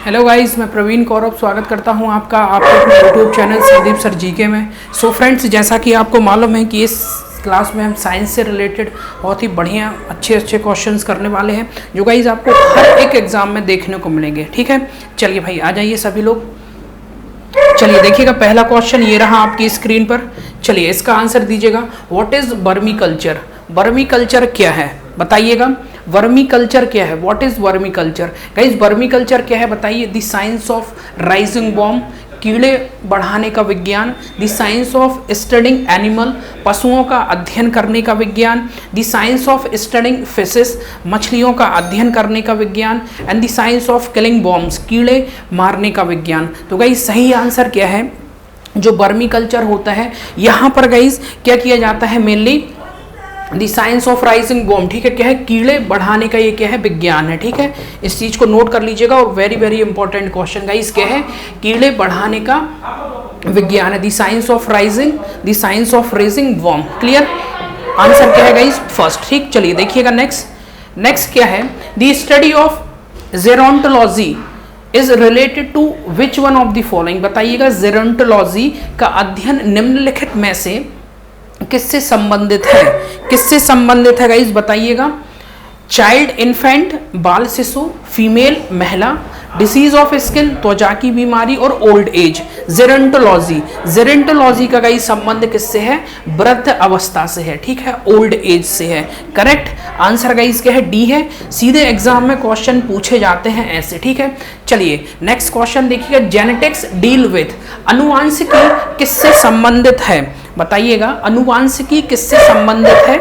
Hello guys, मैं प्रवीण कौरव स्वागत करता हूं आपका आपके अपने YouTube channel Sandeep sir GK में। सो फ्रेंड्स, जैसा कि आपको मालूम है कि इस क्लास में हम साइंस से रिलेटेड बहुत ही बढ़िया अच्छे क्वेश्चंस करने वाले हैं, जो गाइस आपको हर एक एग्जाम में देखने को मिलेंगे। ठीक है, चलिए भाई आ जाइए सभी लोग। चलिए देखिएगा, पहला क्वेश्चन ये रहा आपकी स्क्रीन पर। चलिए इसका आंसर दीजिएगा। What is vermi culture? Vermi culture क्या है बताइएगा। वर्मी कल्चर क्या है? What is vermi culture? Guys vermi culture क्या है बताइए। The science of rising bomb, कीड़े बढ़ाने का विज्ञान। The science of studying animal, पशुओं का अध्ययन करने का विज्ञान। The science of studying fishes, मछलियों का अध्ययन करने का विज्ञान। And the science of killing bombs, कीड़े मारने का विज्ञान। तो गाइस सही आंसर क्या है? जो वर्मी कल्चर होता है, यहाँ पर गाइस क्या किया जाता है? Mainly the science of rising bomb. ठीक है, क्या है? कीड़े बढ़ाने का ये क्या है? विज्ञान है। ठीक है, इस चीज को नोट कर लीजिएगा। और वेरी इंपॉर्टेंट क्वेश्चन गाइस क्या है? कीड़े बढ़ाने का विज्ञान है। The science of rising bomb. Clear? Answer क्या है गाइस? फर्स्ट। ठीक, चलिए देखिएगा नेक्स्ट क्या है? The study of gerontology is related to which one of the following? बताइएगा, जेरोंटोलॉजी का अध्ययन निम्नलिखित में से किससे संबंधित है? किससे संबंधित है गाइस बताइएगा। चाइल्ड इन्फेंट, बाल शिशु, फीमेल महिला, डिसीज ऑफ स्किन, त्वचा की बीमारी, और ओल्ड एज। जेरोंटोलॉजी का गाइस संबंध किससे है? वृद्ध अवस्था से है। ठीक है, ओल्ड एज से है। करेक्ट आंसर गाइस क्या है? डी है। सीधे एग्जाम में क्वेश्चन पूछे जाते हैं ऐसे। ठीक है, चलिए नेक्स्ट क्वेश्चन देखिएगा। जेनेटिक्स डील विथ, अनुवांशिकी किससे संबंधित है बताइएगा। अनुवांशिकी किससे संबंधित है?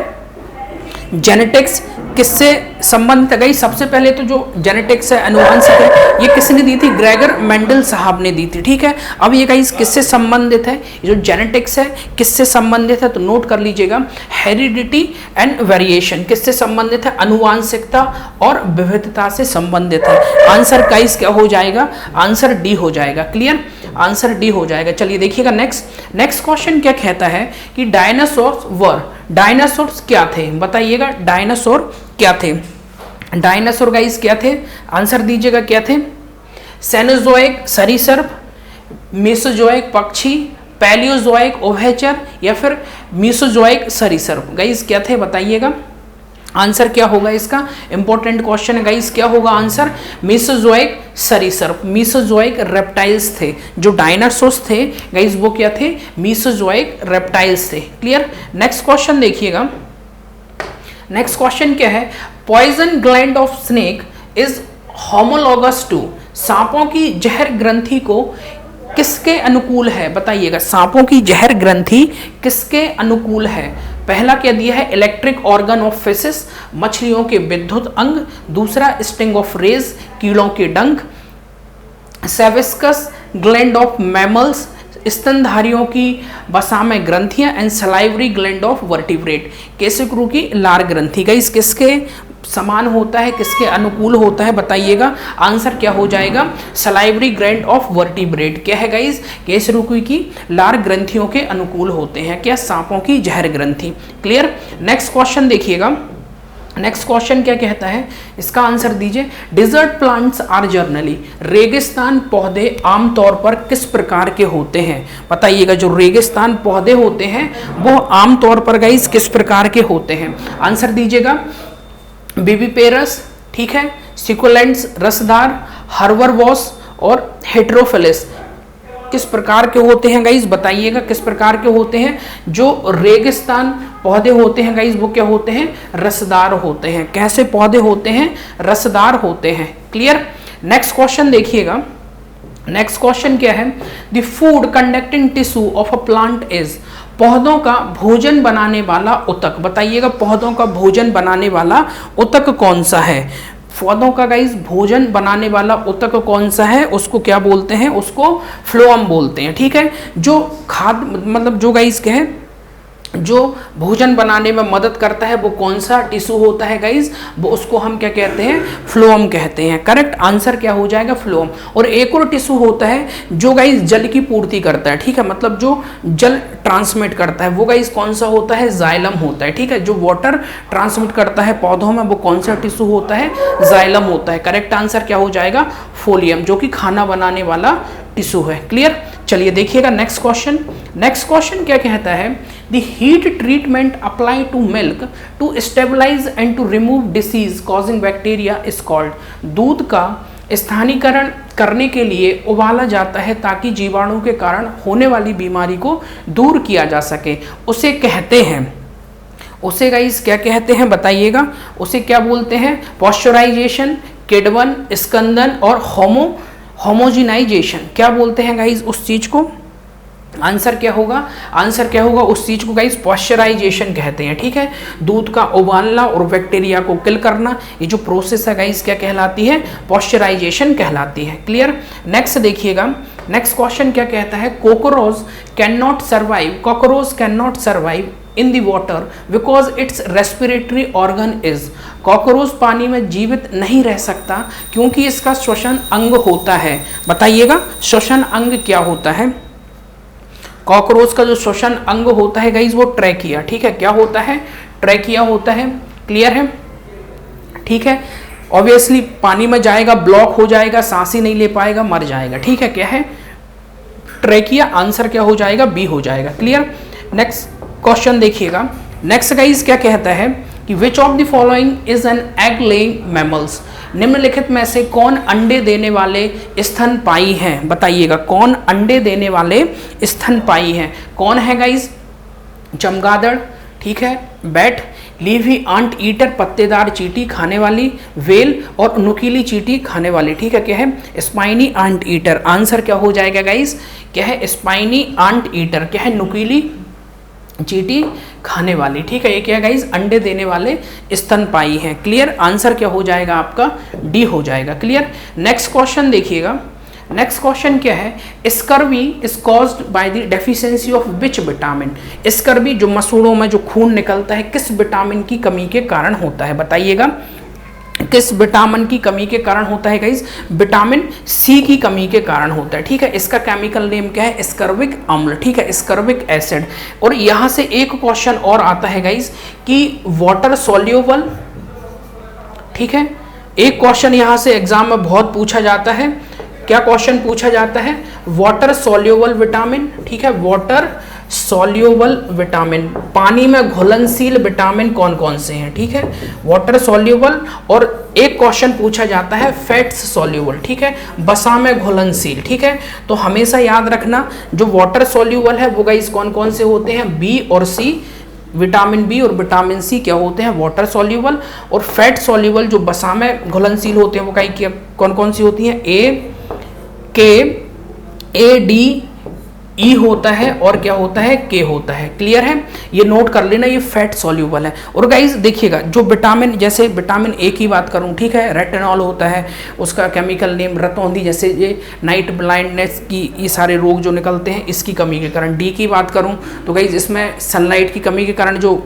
जेनेटिक्स किससे संबंधित है गई? सबसे पहले तो जो जेनेटिक्स है, अनुवांशिक है, ये किसने दी थी? ग्रेगर मेंडल साहब ने दी थी। ठीक है, अब ये गाइस किससे संबंधित है? ये जो जेनेटिक्स है किससे संबंधित है? तो नोट कर लीजिएगा। हेरिडिटी एंड वेरिएशन किससे संबंधित है? अनुवांशिकता और विविधता से संबंधित है। आंसर गाइस क्या हो जाएगा? आंसर डी हो जाएगा। क्लियर? आंसर डी हो जाएगा। चलिए देखिएगा नेक्स्ट क्वेश्चन क्या कहता है कि डायनासोर्स क्या थे बताइएगा। डायनासोर क्या थे? डायनासोर गाइस क्या थे? आंसर दीजिएगा क्या थे? सेनोजोइक सरीसृप, मेसोजोइक पक्षी, पैलियोजोइक उभयचर, या फिर मीसोजोइक सरीसृप। गाइस क्या थे बताइएगा। आंसर क्या होगा इसका? इंपॉर्टेंट क्वेश्चन है गाइस। क्या होगा आंसर? मेसोजोइक सरीसृप, मेसोजोइक रेप्टाइल्स थे। जो डायनासोर्स थे गाइस वो क्या थे? मेसोजोइक रेप्टाइल्स थे। क्लियर? नेक्स्ट क्वेश्चन देखिएगा। नेक्स्ट क्वेश्चन क्या है? Poison gland of snake is homologous to, सांपों की जहर ग्रंथि को किसके अनुकूल है बताइएगा। सांपों की जहर ग्रंथि किसके अनुकूल है? पहला क्या दिया है? इलेक्ट्रिक ऑर्गन ऑफ फिशेस, मछलियों के विद्युत अंग। दूसरा स्टिंग ऑफ रेज, कीड़ों के डंक। सेविस्कस ग्लैंड ऑफ मैमल्स, स्तनधारियों की वसा में ग्रंथियां। And salivary gland of vertebrate, केशिक्रु की लार ग्रंथि। गाइस किसके समान होता है, किसके अनुकूल होता है बताइएगा। आंसर क्या हो जाएगा? Salivary gland of vertebrate. क्या है गाइस? केशिक्रु की लार ग्रंथियों के अनुकूल होते हैं। क्या? सांपों की जहर ग्रंथि। क्लियर? नेक्स्ट क्वेश्चन देखिएगा। नेक्स्ट क्वेश्चन क्या कहता है? इसका आंसर दीजिए। डिजर्ट प्लांट्स आर जर्नली, रेगिस्तान पौधे आमतौर पर किस प्रकार के होते हैं बताइएगा। जो रेगिस्तान पौधे होते हैं वो आमतौर पर गाइस किस प्रकार के होते हैं? आंसर दीजिएगा। विविपेरस, ठीक है, सिकुलेंट्स रसदार, हर्बरवॉस, और हेटेरोफिलिस। किस प्रकार के होते हैं गाइस बताइएगा। किस प्रकार के होते हैं? जो रेगिस्तान पौधे होते हैं गाइस वो क्या होते हैं? रसदार होते हैं। कैसे पौधे होते हैं? रसदार होते हैं। क्लियर? नेक्स्ट क्वेश्चन देखिएगा। नेक्स्ट क्वेश्चन क्या है? The food conducting tissue of a plant is, पौधों का भोजन बनाने वाला उतक बताइएगा। पौधों का भोजन बनाने वाला उतक कौन सा है? पौधों का गाइस भोजन बनाने वाला उतक कौन सा है? उसको क्या बोलते हैं? उसको फ्लोएम बोलते हैं। ठीक है, जो खाद मतलब जो गाइस क्या है जो भोजन बनाने में मदद करता है वो कौन सा टिश्यू होता है गाइज, वो उसको हम क्या कहते हैं, फ्लोएम कहते हैं। करेक्ट आंसर क्या हो जाएगा, फ्लोएम। और एक और टिश्यू होता है जो गाइज जल की पूर्ति करता है, ठीक है, मतलब जो जल ट्रांसमिट करता है, वो गाइज कौन सा होता है, जाइलम होता है, ठीक है। जो वाटर ट्रांसमिट करता है पौधों में वो कौन सा टिश्यू होता है, जाइलम होता है। करेक्ट आंसर क्या हो जाएगा, फोलियम, जो कि खाना बनाने वाला टिश्यू है। क्लियर। चलिए देखिएगा नेक्स्ट क्वेश्चन। नेक्स्ट क्वेश्चन क्या कहता है, the heat treatment apply to milk to stabilise and to remove disease causing bacteria is called. दूध का स्थानीकरण करने के लिए उबाला जाता है ताकि जीवाणु के कारण होने वाली बीमारी को दूर किया जा सके, उसे कहते हैं, उसे गाइस क्या कहते हैं बताइएगा, उसे क्या बोलते हैं, पॉस्चराइजेशन, किण्वन, स्कंदन और होमोजिनाइजेशन। क्या बोलते हैं गाइज उस चीज को, आंसर क्या होगा, आंसर क्या होगा, उस चीज को गाइज पॉस्चराइजेशन कहते हैं, ठीक है। दूध का उबालना और बैक्टीरिया को किल करना, ये जो प्रोसेस है गाइज क्या कहलाती है, पॉस्चराइजेशन कहलाती है। क्लियर। नेक्स्ट देखिएगा, नेक्स्ट क्वेश्चन क्या कहता है, cockroach can not survive, cockroach can not survive in the water because it's respiratory organ is. Cockroach पानी में जीवित नहीं रह सकता क्योंकि इसका श्वसन अंग होता है। बताइएगा श्वसन अंग क्या होता है, कॉकरोच का जो श्वसन अंग होता है गाइज वो ट्रैकिया, ठीक है, क्या होता है, ट्रैकिया होता है। क्लियर है, ठीक है। ऑब्वियसली पानी में जाएगा, ब्लॉक हो जाएगा, सांस ही नहीं ले पाएगा, मर जाएगा, ठीक है, क्या है, ट्रैकिया। आंसर क्या हो जाएगा, बी हो जाएगा। क्लियर। नेक्स्ट क्वेश्चन देखिएगा, नेक्स्ट गाइज क्या कहता है कि विच of the following is an egg laying mammals. निम्नलिखित में से कौन अंडे देने वाले स्तनपायी हैं, बताइएगा कौन अंडे देने वाले स्तनपायी हैं। कौन है गाइज, चमगादड़, ठीक है, बैट, लीवी आंट ईटर पत्तेदार चींटी खाने वाली, वेल और नुकीली चींटी खाने वाली, ठीक है, क्या है, स्पाइनी आंट ईटर। आंसर क्या हो जाएगा गाइज, क्या है, स्पाइनी आंट ईटर, क्या है, नुकीली चींटी खाने वाली, ठीक है। ये क्या है गाइज, अंडे देने वाले स्तनपायी हैं। क्लियर। आंसर क्या हो जाएगा आपका, डी हो जाएगा। क्लियर। नेक्स्ट क्वेश्चन देखिएगा, नेक्स्ट क्वेश्चन क्या है, scurvy is caused by the deficiency of which vitamin. Scurvy जो मसूड़ों में जो खून निकलता है किस विटामिन की कमी के कारण होता है, बताइएगा किस विटामिन की कमी के कारण होता है गाइज, विटामिन सी की कमी के कारण होता है, ठीक है। इसका केमिकल नेम क्या है, स्कर्विक अम्ल, ठीक है, स्कर्विक एसिड। और यहां से एक क्वेश्चन और आता है गाइज कि वाटर सोल्यूबल, ठीक है, एक क्वेश्चन यहां से एग्जाम में बहुत पूछा जाता है। क्या क्वेश्चन पूछा जाता है, वाटर सोल्यूबल विटामिन, ठीक है, वाटर सोल्यूबल विटामिन, पानी में घुलनशील विटामिन कौन कौन से हैं, ठीक है, वाटर सोल्यूबल। और एक क्वेश्चन पूछा जाता है फैट्स सोल्यूबल, ठीक है, बसा में घुलनशील, ठीक है। तो हमेशा याद रखना जो वाटर सोल्यूबल है वो गाइस कौन कौन से होते हैं, बी और सी, विटामिन बी और विटामिन सी क्या होते हैं, वाटर सोल्यूबल। और फैट सोल्यूबल जो बसा में घुलनशील होते हैं वो कौन कौन सी होती हैं, ए के, ए डी, ई होता है और क्या होता है, के होता है। क्लियर है, ये नोट कर लेना, ये फैट सॉल्यूबल है। और गाइस देखिएगा जो विटामिन, जैसे विटामिन ए की बात करूं, ठीक है, रेटिनॉल होता है, उसका केमिकल नेम रतौंधी, जैसे ये नाइट ब्लाइंडनेस की ये सारे रोग जो निकलते हैं इसकी कमी के कारण। डी की बात करूं तो गाइस इसमें सनलाइट की कमी के कारण जो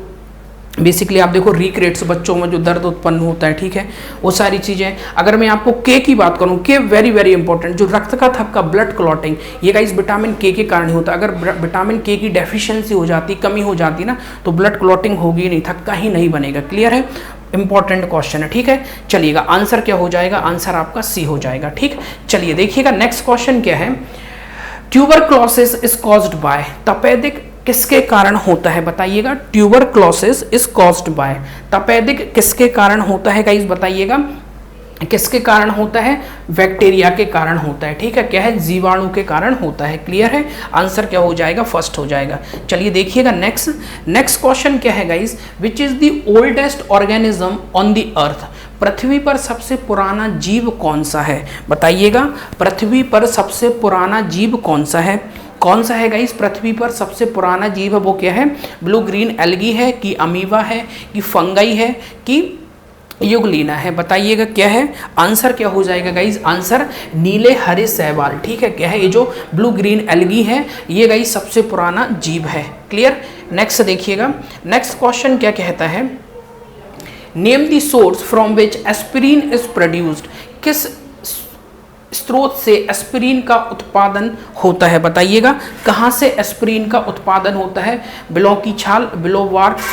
बेसिकली आप देखो रिक्रेट्स, बच्चों में जो दर्द उत्पन्न होता है, ठीक है, वो सारी चीज़ें। अगर मैं आपको के की बात करूं, के वेरी वेरी इंपॉर्टेंट, जो रक्त का थक्का, ब्लड क्लॉटिंग, ये गाइस विटामिन के कारण होता है। अगर विटामिन के की डेफिशिएंसी हो जाती, कमी हो जाती ना, तो ब्लड क्लॉटिंग होगी नहीं, थक्का ही नहीं बनेगा। क्लियर है, इंपॉर्टेंट क्वेश्चन है, ठीक है। चलिएगा आंसर क्या हो जाएगा, आंसर आपका सी हो जाएगा, ठीक। चलिए देखिएगा नेक्स्ट क्वेश्चन क्या है, ट्यूबरक्लोसिस इज कॉज्ड बाय, तपेदिक किसके कारण होता है, बताइएगा, ट्यूबरक्लोसिस इज कॉज्ड बाय, तपेदिक किसके कारण होता है गाइस, बताइएगा किसके कारण होता है, बैक्टीरिया के कारण होता है, ठीक है, क्या है, जीवाणु के कारण होता है। क्लियर है, आंसर क्या हो जाएगा, फर्स्ट हो जाएगा। चलिए देखिएगा नेक्स्ट क्वेश्चन क्या है guys, which is the oldest organism on the earth. पृथ्वी पर सबसे पुराना जीव कौन सा है, बताइएगा, पृथ्वी पर सबसे पुराना जीव कौन सा है, कौन सा है गाइस, पृथ्वी पर सबसे पुराना जीव है वो क्या है, ब्लू ग्रीन एल्गी है कि अमीबा है कि फंगाई है कि युगलीना है, बताइएगा क्या है, आंसर क्या हो जाएगा गाइस, आंसर नीले हरे शैवाल, ठीक है, क्या है, ये जो ब्लू ग्रीन एल्गी है ये गाइस सबसे पुराना जीव है। क्लियर, नेक्स्ट देखिएगा, नेक्स्ट क्वेश्चन क्या कहता है, name the source from which aspirin is produced, किस स्रोत से एस्पिरिन का उत्पादन होता है, बताइएगा कहाँ से एस्पिरिन का उत्पादन होता है। बिलो की छाल, बिलो वार्क्स,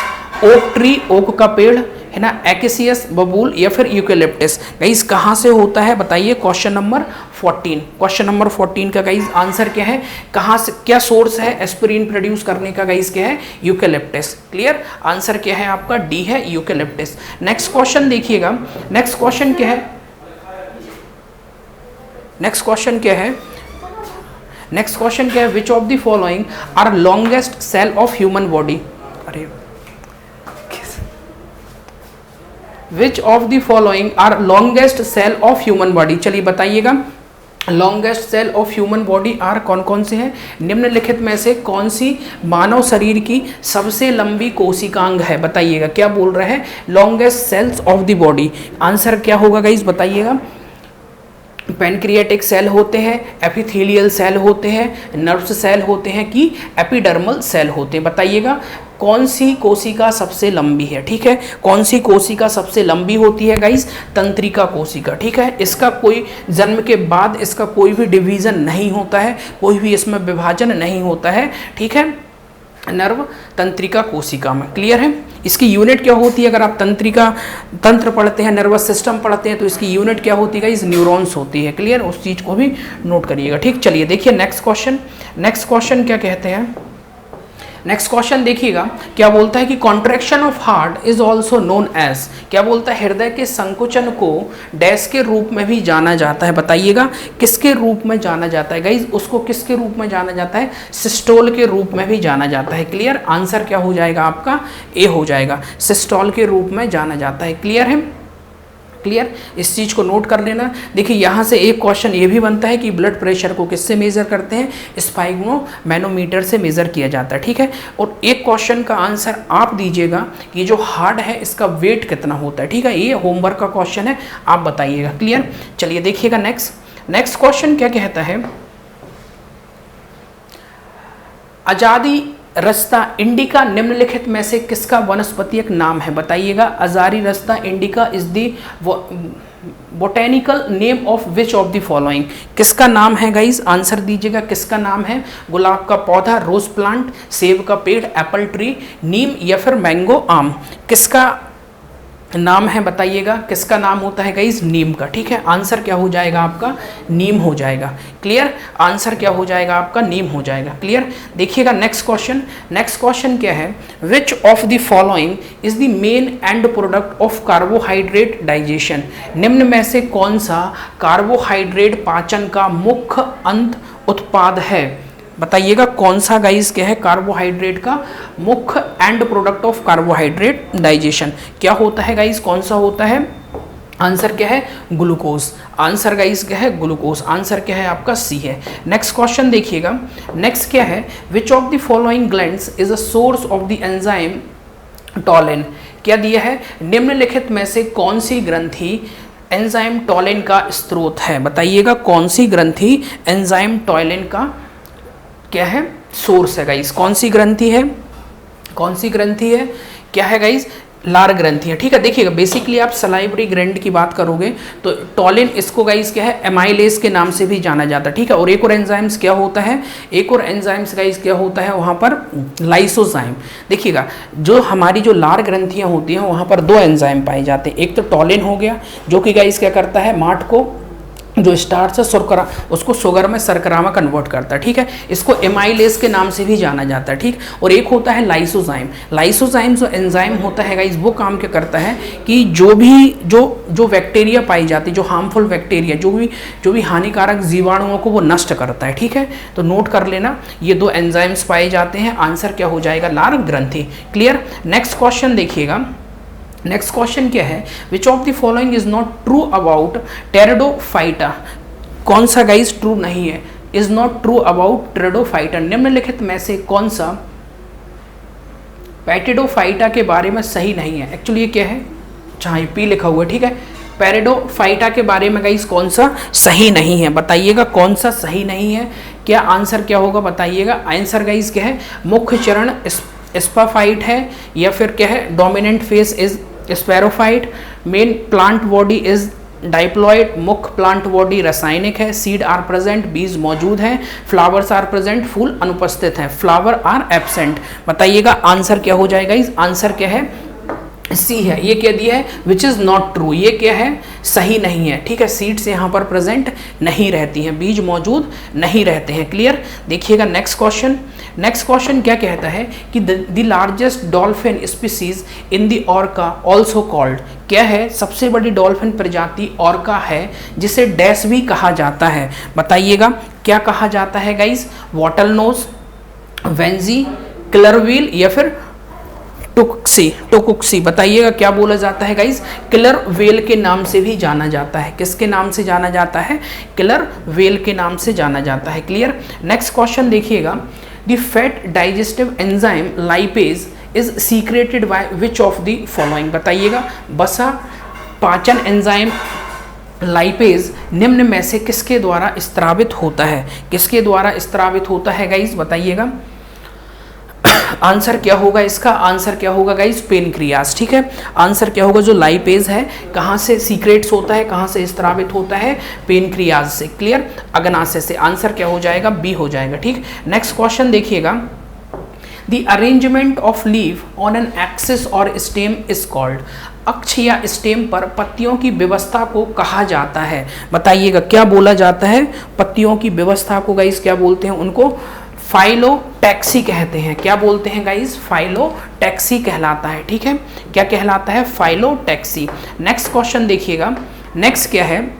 ओक ट्री, ओक का पेड़ है ना, एक्सियस, बबूल या फिर यूकेलिप्टस। गाइस कहाँ से होता है बताइए, क्वेश्चन नंबर 14। क्वेश्चन नंबर 14 का गाइस आंसर क्या है, कहाँ से, क्या सोर्स है एस्पिरिन प्रोड्यूस करने का, गाइस क्या है, यूकेलिप्टस। क्लियर, आंसर क्या है आपका, डी है, यूकेलिप्टस। नेक्स्ट क्वेश्चन देखिएगा, नेक्स्ट क्वेश्चन क्या है, नेक्स्ट क्वेश्चन क्या है, नेक्स्ट क्वेश्चन क्या है, which of the following are longest cell of human body, अरे which of the following are longest cell of human body, चलिए बताइएगा longest cell of human body are कौन कौन से हैं, निम्नलिखित में से कौन सी मानव शरीर की सबसे लंबी कोशिकांग है, बताइएगा क्या बोल रहे हैं, longest sales of the body. Answer क्या होगा गाइस बताइएगा, पैनक्रियाटिक सेल होते हैं, एपिथेलियल सेल होते हैं, नर्व्स सेल होते हैं कि एपिडर्मल सेल होते हैं, बताइएगा कौन सी कोशिका सबसे लंबी है। ठीक है, कौन सी कोशिका सबसे लंबी होती है गाइस, तंत्रिका कोशिका। ठीक है, इसका कोई जन्म के बाद इसका कोई भी डिवीजन नहीं होता है, कोई भी इसमें विभाजन नहीं होता है। ठीक है, नर्व तंत्रिका कोशिका में। क्लियर है, इसकी यूनिट क्या होती है, अगर आप तंत्र पढ़ते हैं, नर्वस सिस्टम पढ़ते हैं, तो इसकी यूनिट क्या होती है, इस न्यूरॉन्स होती है। क्लियर, उस चीज़ को भी नोट करिएगा। ठीक, चलिए देखिए नेक्स्ट क्वेश्चन, नेक्स्ट क्वेश्चन क्या कहते हैं, नेक्स्ट क्वेश्चन देखिएगा क्या बोलता है कि contraction of heart is also known as, क्या बोलता है, हृदय के संकुचन को डैश के रूप में भी जाना जाता है, बताइएगा किसके रूप में जाना जाता है गाइज, उसको किसके रूप में जाना जाता है, सिस्टोल के रूप में भी जाना जाता है। क्लियर, आंसर क्या हो जाएगा आपका, ए हो जाएगा, सिस्टोल के रूप में जाना जाता है। क्लियर है, क्लियर, इस चीज़ को नोट कर लेना। देखिए यहाँ से एक क्वेश्चन ये भी बनता है कि ब्लड प्रेशर को किससे मेज़र करते हैं, स्पाइगमोमैनोमीटर से मेज़र किया जाता है। ठीक है, और एक क्वेश्चन का आंसर आप दीजिएगा कि जो हार्ट है इसका वेट कितना होता है। ठीक है, ये होमवर्क का क्वेश्चन है, आप बताइएगा। क्लियर, चलिए देखिएगा नेक्स्ट क्वेश्चन क्या कहता है, आजादी रस्ता इंडिका निम्नलिखित में से किसका वनस्पतिक नाम है, बताइएगा। अजारी रस्ता indica is the botanical name of which of the following, किसका नाम है गाइज, आंसर दीजिएगा किसका नाम है, गुलाब का पौधा, रोज प्लांट, सेब का पेड़, एप्पल ट्री, नीम या फिर मैंगो आम, किसका नाम है बताइएगा, किसका नाम होता है गाइज, नीम का। ठीक है, आंसर क्या हो जाएगा आपका, नीम हो जाएगा। क्लियर, आंसर क्या हो जाएगा आपका, नीम हो जाएगा। क्लियर, देखिएगा नेक्स्ट क्वेश्चन क्या है, which of the following is the main and product of carbohydrate digestion, निम्न में से कौन सा कार्बोहाइड्रेट पाचन का मुख्य अंत उत्पाद है, बताइएगा कौन सा गाइस क्या है, कार्बोहाइड्रेट का मुख्य and product of carbohydrate digestion क्या होता है गाइस, कौन सा होता है, आंसर क्या है, ग्लूकोज। आंसर गाइस क्या है, ग्लूकोज। आंसर क्या है आपका, सी है। नेक्स्ट क्वेश्चन देखिएगा, नेक्स्ट क्या है, which of the following glands is a source of the enzyme टॉलिन, क्या दिया है, निम्नलिखित में से कौन सी ग्रंथि एंजाइम टॉलिन का स्रोत है, बताइएगा कौन सी ग्रंथि एंजाइम टॉलिन का क्या है, सोर्स है गाइस, कौन सी ग्रंथि है, कौन सी ग्रंथि है, क्या है गाइस, लार ग्रंथि है। ठीक है, देखिएगा बेसिकली आप सलाइवरी ग्लैंड की बात करोगे तो टॉलिन इसको गाइस क्या है, एमाइलेज के नाम से भी जाना जाता है। ठीक है, और एक और एंजाइम्स क्या होता है, एक और एंजाइम्स गाइस क्या होता है वहाँ पर, लाइसोजाइम। देखिएगा जो हमारी जो लार ग्रंथियाँ होती हैं वहाँ पर दो एंजाइम पाए जाते हैं, एक तो टॉलिन हो गया जो कि गाइस क्या करता है, माठ को जो स्टार्च है शर्करा उसको शुगर में शर्करा में कन्वर्ट करता है। ठीक है, इसको एमाइलेज के नाम से भी जाना जाता है। ठीक, और एक होता है लाइसोजाइम। लाइसोजाइम जो एंजाइम होता है गाइस वो काम क्या करता है कि जो बैक्टीरिया पाई जाती है, जो हार्मफुल बैक्टीरिया, जो भी हानिकारक जीवाणुओं को वो नष्ट करता है। ठीक है, तो नोट कर लेना ये दो एंजाइम्स पाए जाते हैं। आंसर क्या हो जाएगा, लार ग्रंथि। क्लियर, नेक्स्ट क्वेश्चन देखिएगा, नेक्स्ट क्वेश्चन क्या है, which of the following is not true about pteridophyta, कौन सा गाइस ट्रू नहीं है, is not true about pteridophyta, निम्नलिखित में से कौन सा पैटिडोफाइटा के बारे में सही नहीं है। एक्चुअली ये क्या है, अच्छा ये पी लिखा हुआ है। ठीक है, पैरिडोफाइटा के बारे में गाइस कौन सा सही नहीं है, बताइएगा कौन सा सही नहीं है, क्या आंसर क्या होगा बताइएगा। आंसर गाइस क्या है, मुख्य चरण स्पाफाइट है या फिर क्या है, dominant phase is sporophyte, main plant body is diploid, मुख्य प्लांट बॉडी रासायनिक है, सीड आर प्रेजेंट, बीज मौजूद हैं, फ्लावर्स आर प्रेजेंट, फूल अनुपस्थित हैं, फ्लावर आर एब्सेंट। बताइएगा आंसर क्या हो जाएगा इस, आंसर क्या है, सी है। ये क्या दिया है, विच इज नॉट ट्रू, ये क्या है, सही नहीं है, ठीक है। सीड्स यहाँ पर प्रेजेंट नहीं रहती हैं, बीज मौजूद नहीं रहते हैं, क्लियर। देखिएगा नेक्स्ट क्वेश्चन, नेक्स्ट क्वेश्चन क्या कहता है कि the largest dolphin species in the orca also called, क्या है, सबसे बड़ी डॉल्फिन प्रजाति ऑर्का है जिसे डैश भी कहा जाता है। बताइएगा क्या कहा जाता है गाइस, वॉटल नोज, वेंजी, किलर व्हील या फिर टोकुक्सी। बताइएगा क्या बोला जाता है गाइस, किलर व्हेल के नाम से भी जाना जाता है। किसके नाम से जाना जाता है, किलर व्हेल के नाम से जाना जाता है, क्लियर। नेक्स्ट क्वेश्चन देखिएगा, the fat digestive enzyme lipase is secreted by which of the following. बताइएगा वसा पाचन एंजाइम लाइपेज निम्न में से किसके द्वारा स्त्रावित होता है, किसके द्वारा स्त्रावित होता है गाइस, बताइएगा आंसर क्या होगा इसका, आंसर क्या होगा गाइस, पेनक्रियास, ठीक है। आंसर क्या होगा, जो लाइपेज है कहाँ से सीक्रेट्स होता है, कहाँ से स्त्रावित होता है, पेनक्रियास से, क्लियर, अग्नाशय से। आंसर क्या हो जाएगा, बी हो जाएगा, ठीक। नेक्स्ट क्वेश्चन देखिएगा, the arrangement of leave on an axis और स्टेम इज कॉल्ड, अक्ष या स्टेम पर पत्तियों की व्यवस्था को कहा जाता है। बताइएगा क्या बोला जाता है, पत्तियों की व्यवस्था को गाइस क्या बोलते हैं, उनको फाइलोटैक्सी कहते हैं। क्या बोलते हैं गाइस, फाइलोटैक्सी कहलाता है, ठीक है। क्या कहलाता है, फाइलोटैक्सी। नेक्स्ट क्वेश्चन देखिएगा, नेक्स्ट क्या है,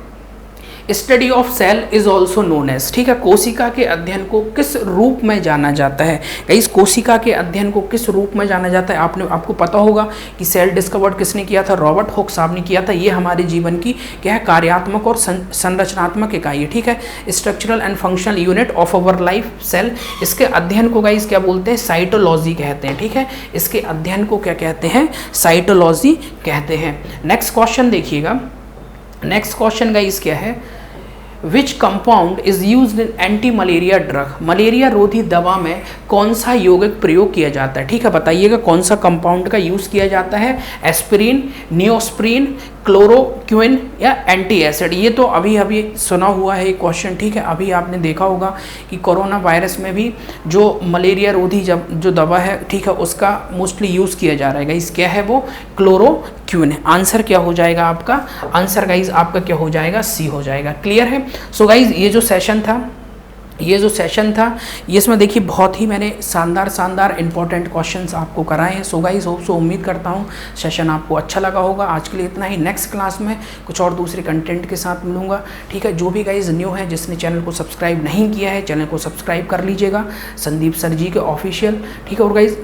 study of cell is also known as, ठीक है। कोशिका के अध्ययन को किस रूप में जाना जाता है गाइस, कोशिका के अध्ययन को किस रूप में जाना जाता है। आपको पता होगा कि सेल डिस्कवर्ड किसने किया था, रॉबर्ट हुक साहब ने किया था। ये हमारे जीवन की क्या है, कार्यात्मक और संरचनात्मक इकाई है, ठीक है। Structural and functional unit of our life cell, इसके अध्ययन को गाइस क्या बोलते हैं, साइटोलॉजी कहते हैं, ठीक है। इसके अध्ययन को क्या कहते हैं, साइटोलॉजी कहते हैं। नेक्स्ट क्वेश्चन देखिएगा, नेक्स्ट क्वेश्चन गाइस क्या है, which compound is used in anti malaria drug, malaria रोधी दवा में कौन सा यौगिक प्रयोग किया जाता है, ठीक है। बताइएगा कौन सा कंपाउंड का यूज किया जाता है, एस्पिरिन, नियोस्प्रिन, क्लोरोक्विन या एंटी एसिड। ये तो अभी अभी सुना हुआ है क्वेश्चन, ठीक है। अभी आपने देखा होगा कि कोरोना वायरस में भी जो मलेरिया रोधी जो दवा है, ठीक है, उसका मोस्टली यूज़ किया जा रहा है गाइस, क्या है वो, क्लोरोक्विन है। आंसर क्या हो जाएगा आपका, आंसर गाइस आपका क्या हो जाएगा, सी हो जाएगा, क्लियर है। सो गाइस ये जो सेशन था, ये इसमें देखिए बहुत ही मैंने शानदार इंपॉर्टेंट क्वेश्चंस आपको कराए हैं। सो गाइस होप सो, उम्मीद करता हूँ सेशन आपको अच्छा लगा होगा। आज के लिए इतना ही, नेक्स्ट क्लास में कुछ और दूसरे कंटेंट के साथ मिलूंगा, ठीक है। जो भी गाइस न्यू है, जिसने चैनल को सब्सक्राइब नहीं किया है, चैनल को सब्सक्राइब कर लीजिएगा, संदीप सर जी के ऑफिशियल, ठीक है। और गाइस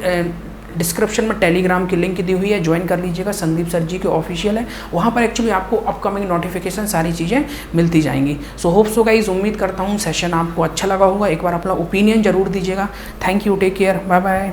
डिस्क्रिप्शन में टेलीग्राम की लिंक दी हुई है, ज्वाइन कर लीजिएगा, संदीप सर जी के ऑफिशियल है, वहाँ पर एक्चुअली आपको अपकमिंग नोटिफिकेशन सारी चीज़ें मिलती जाएंगी। सो होप सो गाइस, उम्मीद करता हूँ सेशन आपको अच्छा लगा होगा। एक बार अपना ओपिनियन जरूर दीजिएगा। Thank you, take care, bye bye.